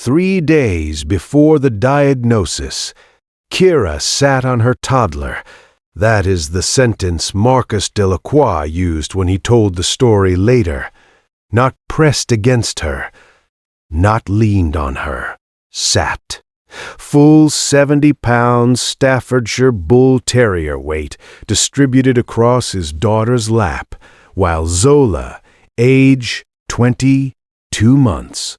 3 days before the diagnosis, Kira sat on her toddler. That is the sentence Marcus Delacroix used when he told the story later. Not pressed against her, not leaned on her, sat. Full 70 pounds Staffordshire Bull Terrier weight distributed across his daughter's lap, while Zola, age 22 months,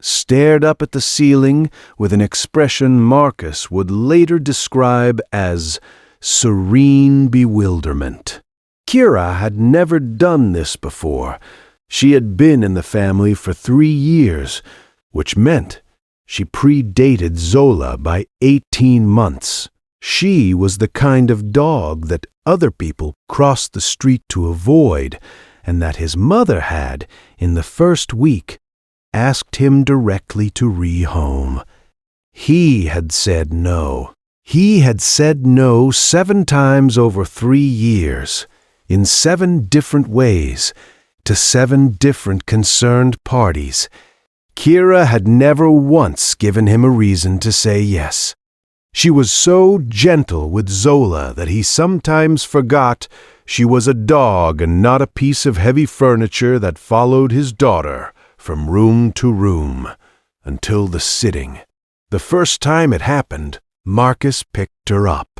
stared up at the ceiling with an expression Marcus would later describe as serene bewilderment. Kira had never done this before. She had been in the family for 3 years, which meant she predated Zola by 18 months. She was the kind of dog that other people crossed the street to avoid, and that his mother had, in the first week, asked him directly to rehome. He had said no. He had said no 7 times over 3 years, in 7 different ways, to 7 different concerned parties. Kira had never once given him a reason to say yes. She was so gentle with Zola that he sometimes forgot she was a dog and not a piece of heavy furniture that followed his daughter from room to room until the sitting. The first time it happened, Marcus picked her up.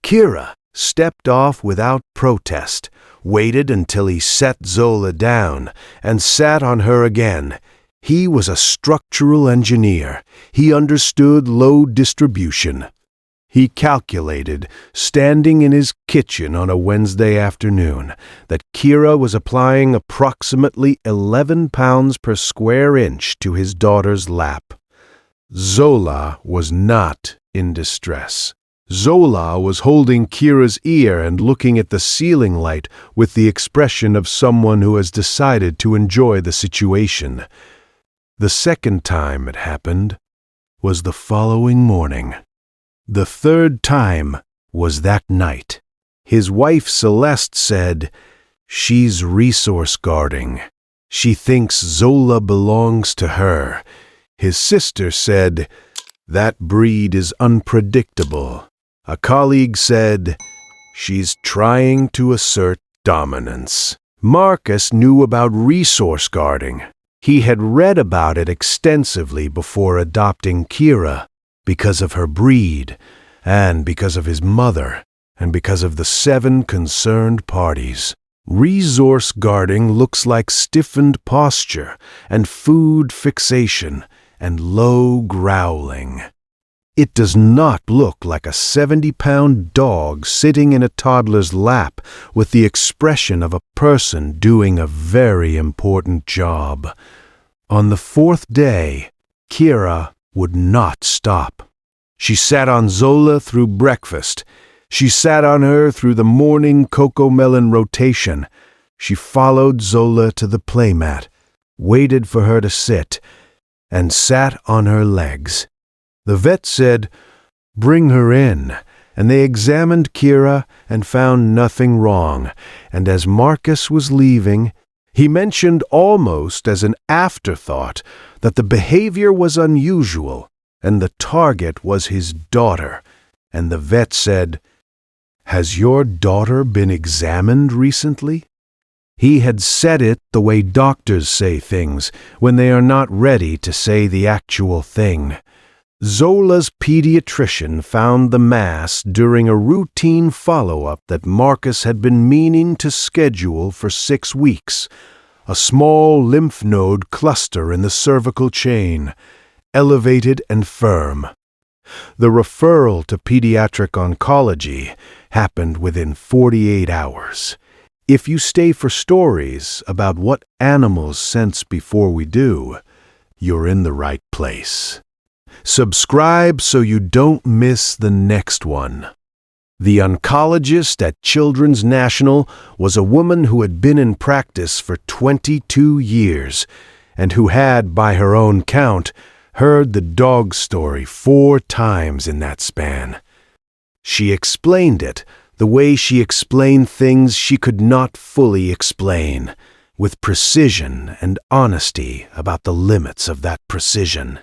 Kira stepped off without protest, waited until he set Zola down, and sat on her again. He was a structural engineer. He understood load distribution. He calculated, standing in his kitchen on a Wednesday afternoon, that Kira was applying approximately 11 pounds per square inch to his daughter's lap. Zola was not in distress. Zola was holding Kira's ear and looking at the ceiling light with the expression of someone who has decided to enjoy the situation. The second time it happened was the following morning. The third time was that night. His wife Celeste said, "She's resource guarding. She thinks Zola belongs to her." His sister said, "That breed is unpredictable." A colleague said, "She's trying to assert dominance." Marcus knew about resource guarding. He had read about it extensively before adopting Kira, because of her breed, and because of his mother, and because of the 7 concerned parties. Resource guarding looks like stiffened posture, and food fixation, and low growling. It does not look like a 70-pound dog sitting in a toddler's lap with the expression of a person doing a very important job. On the 4th day, Kira would not stop. She sat on Zola through breakfast. She sat on her through the morning cocomelon rotation. She followed Zola to the playmat, waited for her to sit, and sat on her legs. The vet said, "Bring her in," and they examined Kira and found nothing wrong, and as Marcus was leaving, he mentioned almost as an afterthought that the behavior was unusual, and the target was his daughter, and the vet said, "Has your daughter been examined recently?" He had said it the way doctors say things when they are not ready to say the actual thing. Zola's pediatrician found the mass during a routine follow-up that Marcus had been meaning to schedule for 6 weeks, a small lymph node cluster in the cervical chain, elevated and firm. The referral to pediatric oncology happened within 48 hours. If you stay for stories about what animals sense before we do, you're in the right place. Subscribe so you don't miss the next one. The oncologist at Children's National was a woman who had been in practice for 22 years and who had, by her own count, heard the dog story 4 times in that span. She explained it the way she explained things she could not fully explain, with precision and honesty about the limits of that precision.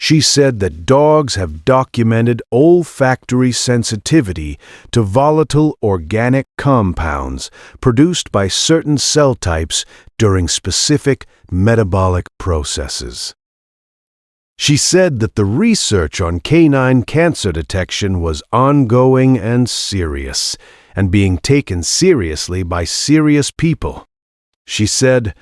She said that dogs have documented olfactory sensitivity to volatile organic compounds produced by certain cell types during specific metabolic processes. She said that the research on canine cancer detection was ongoing and serious, and being taken seriously by serious people. She said,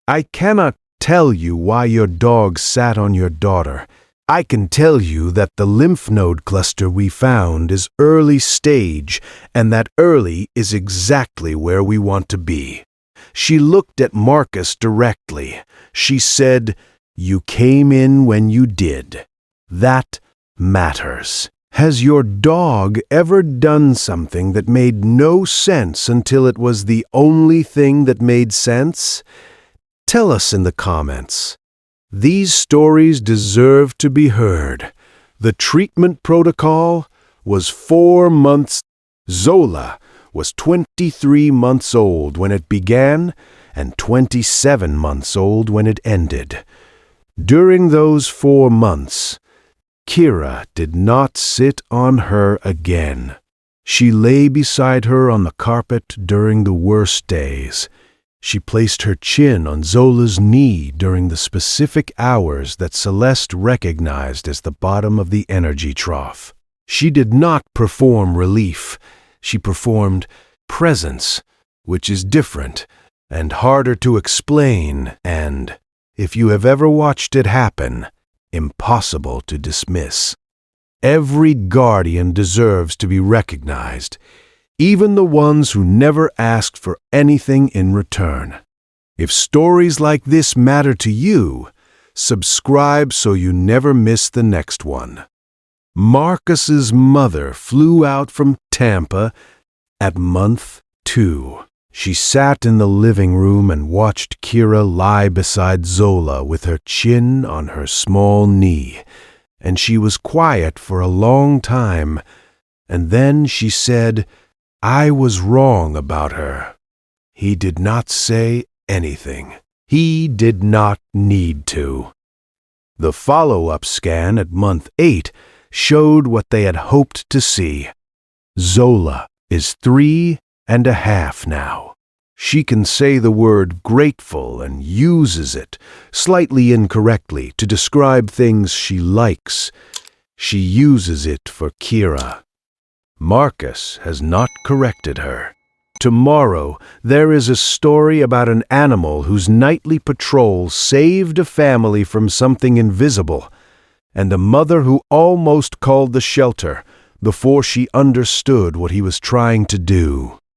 "I cannot tell you why your dog sat on your daughter. I can tell you that the lymph node cluster we found is early stage, and that early is exactly where we want to be." She looked at Marcus directly. She said, "You came in when you did. That matters." Has your dog ever done something that made no sense until it was the only thing that made sense? Tell us in the comments. These stories deserve to be heard. The treatment protocol was 4 months. Zola was 23 months old when it began and 27 months old when it ended. During those 4 months, Kira did not sit on her again. She lay beside her on the carpet during the worst days. She placed her chin on Zola's knee during the specific hours that Celeste recognized as the bottom of the energy trough. She did not perform relief. She performed presence, which is different and harder to explain and, if you have ever watched it happen, impossible to dismiss. Every guardian deserves to be recognized, even the ones who never asked for anything in return. If stories like this matter to you, subscribe so you never miss the next one. Marcus's mother flew out from Tampa at month 2. She sat in the living room and watched Kira lie beside Zola with her chin on her small knee, and she was quiet for a long time, and then she said, "I was wrong about her." He did not say anything. He did not need to. The follow-up scan at month 8 showed what they had hoped to see. Zola is 3.5 now. She can say the word grateful and uses it, slightly incorrectly, to describe things she likes. She uses it for Kira. Marcus has not corrected her. Tomorrow, there is a story about an animal whose nightly patrol saved a family from something invisible, and a mother who almost called the shelter before she understood what he was trying to do.